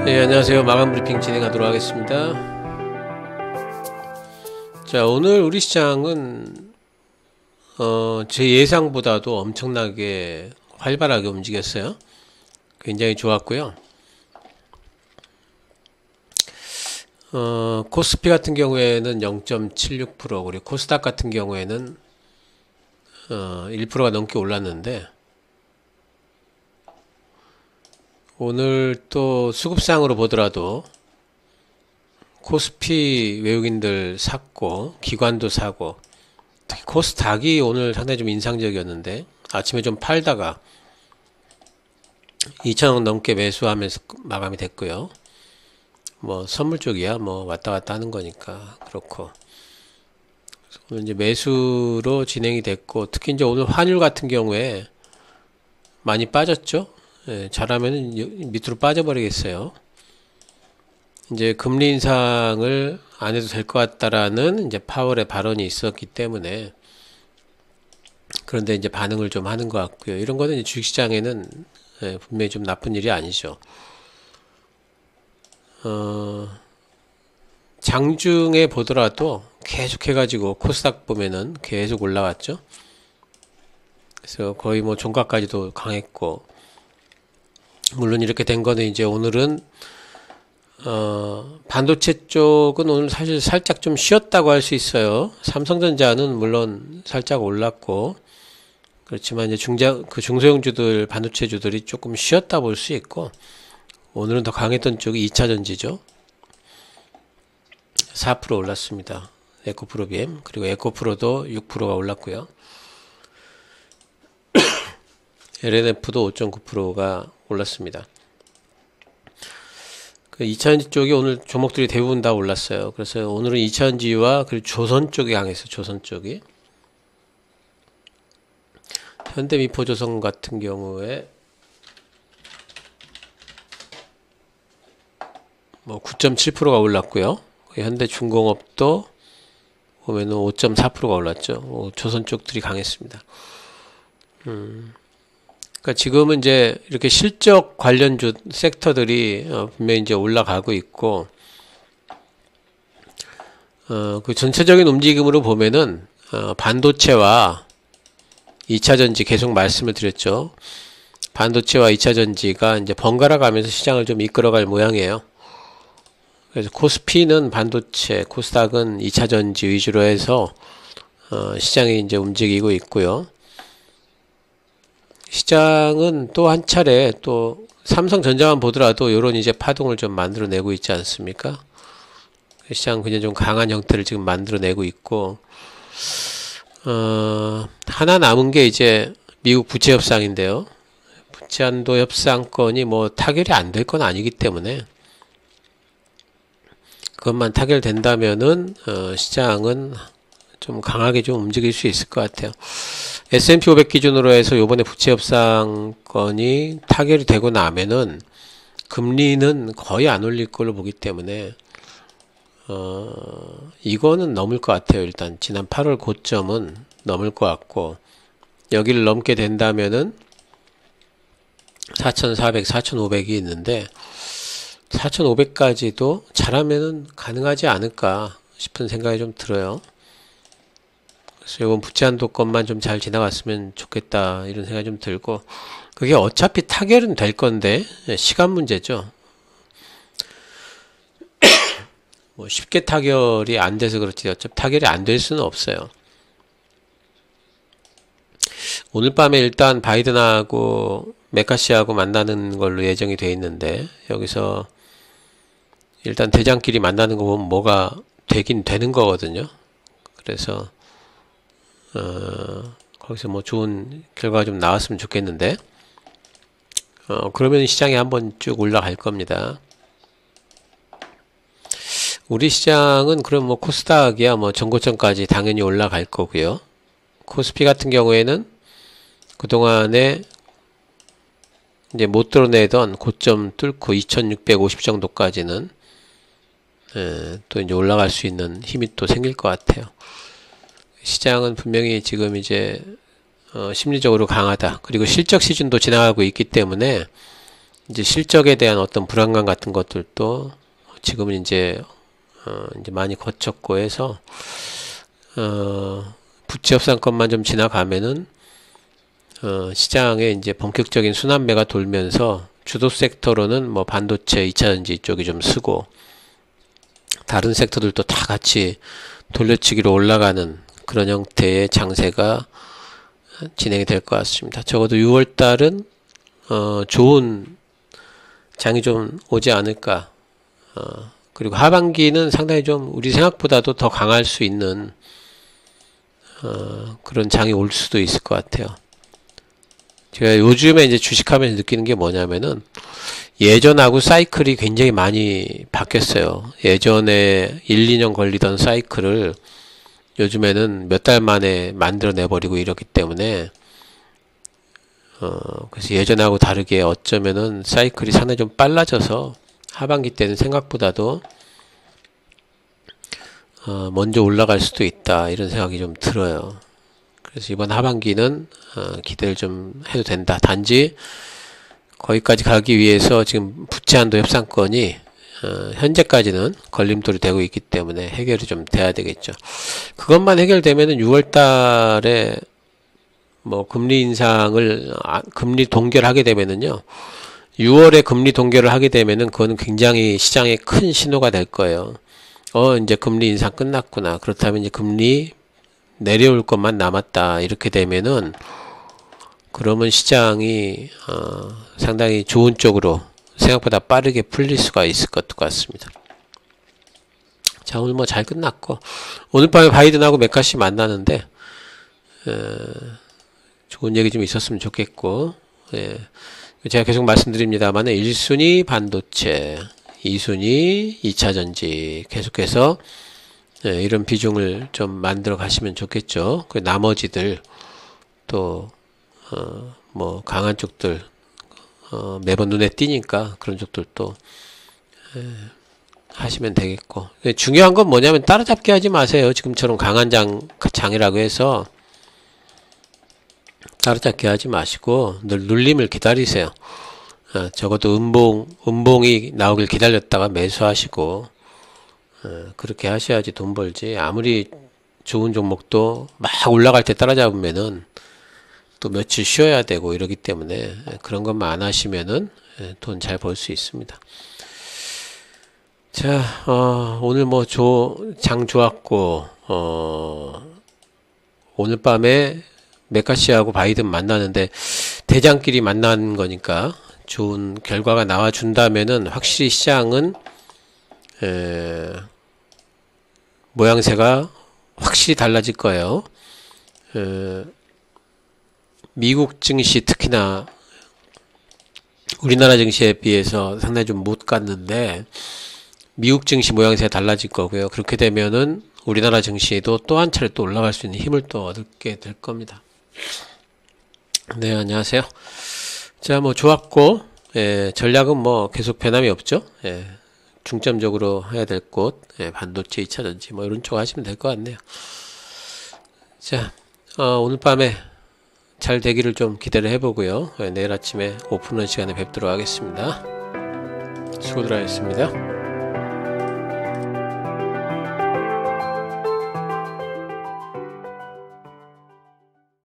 네, 안녕하세요. 마감 브리핑 진행하도록 하겠습니다. 자, 오늘 우리 시장은 제 예상보다도 엄청나게 활발하게 움직였어요. 굉장히 좋았고요. 코스피 같은 경우에는 0.76%, 그리고 코스닥 같은 경우에는 1%가 넘게 올랐는데, 오늘 또 수급상으로 보더라도 코스피 외국인들 샀고 기관도 사고, 특히 코스닥이 오늘 상당히 좀 인상적이었는데 아침에 좀 팔다가 2,000원 넘게 매수하면서 마감이 됐고요. 뭐 선물 쪽이야 뭐 왔다 갔다 하는 거니까 그렇고, 오늘 이제 매수로 진행이 됐고, 특히 이제 오늘 환율 같은 경우에 많이 빠졌죠. 예, 잘하면은 밑으로 빠져버리겠어요. 이제 금리 인상을 안 해도 될 것 같다라는 이제 파월의 발언이 있었기 때문에, 그런데 이제 반응을 좀 하는 것 같고요. 이런 거는 이제 주식시장에는 분명히 좀 나쁜 일이 아니죠. 장중에 보더라도 계속 해가지고 코스닥 보면은 계속 올라왔죠. 그래서 거의 뭐 종가까지도 강했고, 물론 이렇게 된 거는 이제 오늘은 반도체 쪽은 오늘 사실 살짝 좀 쉬었다고 할 수 있어요. 삼성전자는 물론 살짝 올랐고, 그렇지만 이제 중소형주들, 반도체주들이 조금 쉬었다 볼 수 있고, 오늘은 더 강했던 쪽이 2차전지죠. 4% 올랐습니다. 에코프로비엠, 그리고 에코프로도 6%가 올랐고요. LNF도 5.9%가 올랐습니다. 그 2차전지 쪽이 오늘 종목들이 대부분 다 올랐어요. 그래서 오늘은 2차전지와 그리고 조선 쪽이 강했어요. 조선 쪽이. 현대미포조선 같은 경우에 뭐 9.7%가 올랐고요. 현대중공업도 보면은 5.4%가 올랐죠. 조선 쪽들이 강했습니다. 그러니까 지금은 이제 이렇게 실적 관련주 섹터들이 분명히 이제 올라가고 있고, 그 전체적인 움직임으로 보면은 반도체와 2차전지 계속 말씀을 드렸죠. 반도체와 2차전지가 이제 번갈아 가면서 시장을 좀 이끌어갈 모양이에요. 그래서 코스피는 반도체, 코스닥은 2차전지 위주로 해서 시장이 이제 움직이고 있고요. 시장은 또 한 차례 또 삼성전자만 보더라도 이런 이제 파동을 좀 만들어내고 있지 않습니까? 시장 그냥 좀 강한 형태를 지금 만들어내고 있고, 하나 남은 게 이제 미국 부채 협상인데요. 부채 한도 협상건이 뭐 타결이 안 될 건 아니기 때문에, 그것만 타결된다면은 시장은 좀 강하게 좀 움직일 수 있을 것 같아요. S&P 500 기준으로 해서 요번에 부채 협상건이 타결이 되고 나면은 금리는 거의 안 올릴 걸로 보기 때문에 이거는 넘을 것 같아요. 일단 지난 8월 고점은 넘을 것 같고, 여기를 넘게 된다면은 4,400, 4,500이 있는데 4,500까지도 잘하면은 가능하지 않을까 싶은 생각이 좀 들어요. 그래서 이번 부채 한도권만 좀 잘 지나갔으면 좋겠다 이런 생각이 좀 들고, 그게 어차피 타결은 될 건데 시간 문제죠. 뭐 쉽게 타결이 안 돼서 그렇지 어차피 타결이 안 될 수는 없어요. 오늘 밤에 일단 바이든하고 메카시하고 만나는 걸로 예정이 돼 있는데, 여기서 일단 대장끼리 만나는 거 보면 뭐가 되긴 되는 거거든요. 그래서 거기서 뭐 좋은 결과가 좀 나왔으면 좋겠는데, 그러면 시장이 한번 쭉 올라갈 겁니다. 우리 시장은 그럼 뭐 코스닥이야 뭐 전고점까지 당연히 올라갈 거고요. 코스피 같은 경우에는 그동안에 이제 못 드러내던 고점 뚫고 2650 정도까지는 또 이제 올라갈 수 있는 힘이 또 생길 것 같아요. 시장은 분명히 지금 이제 심리적으로 강하다. 그리고 실적 시즌도 지나가고 있기 때문에 이제 실적에 대한 어떤 불안감 같은 것들도 지금은 이제 많이 거쳤고 해서 부채 협상권만 좀 지나가면은 시장에 이제 본격적인 순환매가 돌면서 주도 섹터로는 뭐 반도체, 2차전지 쪽이 좀 쓰고 다른 섹터들도 다 같이 돌려치기로 올라가는 그런 형태의 장세가 진행이 될 것 같습니다. 적어도 6월 달은 좋은 장이 좀 오지 않을까. 그리고 하반기는 상당히 좀 우리 생각보다도 더 강할 수 있는 그런 장이 올 수도 있을 것 같아요. 제가 요즘에 이제 주식하면서 느끼는 게 뭐냐면은 예전하고 사이클이 굉장히 많이 바뀌었어요. 예전에 1, 2년 걸리던 사이클을 요즘에는 몇 달 만에 만들어내버리고 이렇기 때문에 그래서 예전하고 다르게 어쩌면은 사이클이 상당히 좀 빨라져서 하반기 때는 생각보다도 먼저 올라갈 수도 있다 이런 생각이 좀 들어요. 그래서 이번 하반기는 기대를 좀 해도 된다. 단지 거기까지 가기 위해서 지금 부채 한도 협상권이 현재까지는 걸림돌이 되고 있기 때문에 해결이 좀 돼야 되겠죠. 그것만 해결되면은 6월 달에 뭐 금리 인상을 금리 동결하게 되면은요. 6월에 금리 동결을 하게 되면은 그거는 굉장히 시장에 큰 신호가 될 거예요. 이제 금리 인상 끝났구나. 그렇다면 이제 금리 내려올 것만 남았다. 이렇게 되면은 그러면 시장이 상당히 좋은 쪽으로 생각보다 빠르게 풀릴 수가 있을 것 같습니다. 자, 오늘 뭐 잘 끝났고 오늘 밤에 바이든하고 메카시 만나는데 좋은 얘기 좀 있었으면 좋겠고 제가 계속 말씀드립니다만 1순위 반도체, 2순위 2차전지 계속해서 이런 비중을 좀 만들어 가시면 좋겠죠. 그 나머지들 또 뭐 강한 쪽들 매번 눈에 띄니까 그런 쪽들도 하시면 되겠고 중요한 건 뭐냐면 따라잡기 하지 마세요. 지금처럼 강한 장이라고 해서 따라잡기 하지 마시고 늘 눌림을 기다리세요. 적어도 음봉이 나오길 기다렸다가 매수하시고 그렇게 하셔야지 돈 벌지. 아무리 좋은 종목도 막 올라갈 때 따라잡으면은 또 며칠 쉬어야 되고 이러기 때문에 그런 것만 안 하시면은 돈 잘 벌 수 있습니다. 자, 오늘 뭐 장 좋았고 오늘 밤에 메카시하고 바이든 만나는데 대장끼리 만나는 거니까 좋은 결과가 나와 준다면은 확실히 시장은 모양새가 확실히 달라질 거예요. 미국 증시 특히나 우리나라 증시에 비해서 상당히 좀 못 갔는데 미국 증시 모양새가 달라질 거고요. 그렇게 되면은 우리나라 증시도 또 한 차례 또 올라갈 수 있는 힘을 또 얻게 될 겁니다. 네, 안녕하세요. 자, 뭐 좋았고 전략은 뭐 계속 변함이 없죠. 중점적으로 해야 될 곳, 반도체, 2차전지 뭐 이런 쪽 하시면 될 것 같네요. 자, 오늘 밤에 잘 되기를 좀 기대를 해보고요. 내일 아침에 오픈런 시간에 뵙도록 하겠습니다. 수고들 하셨습니다.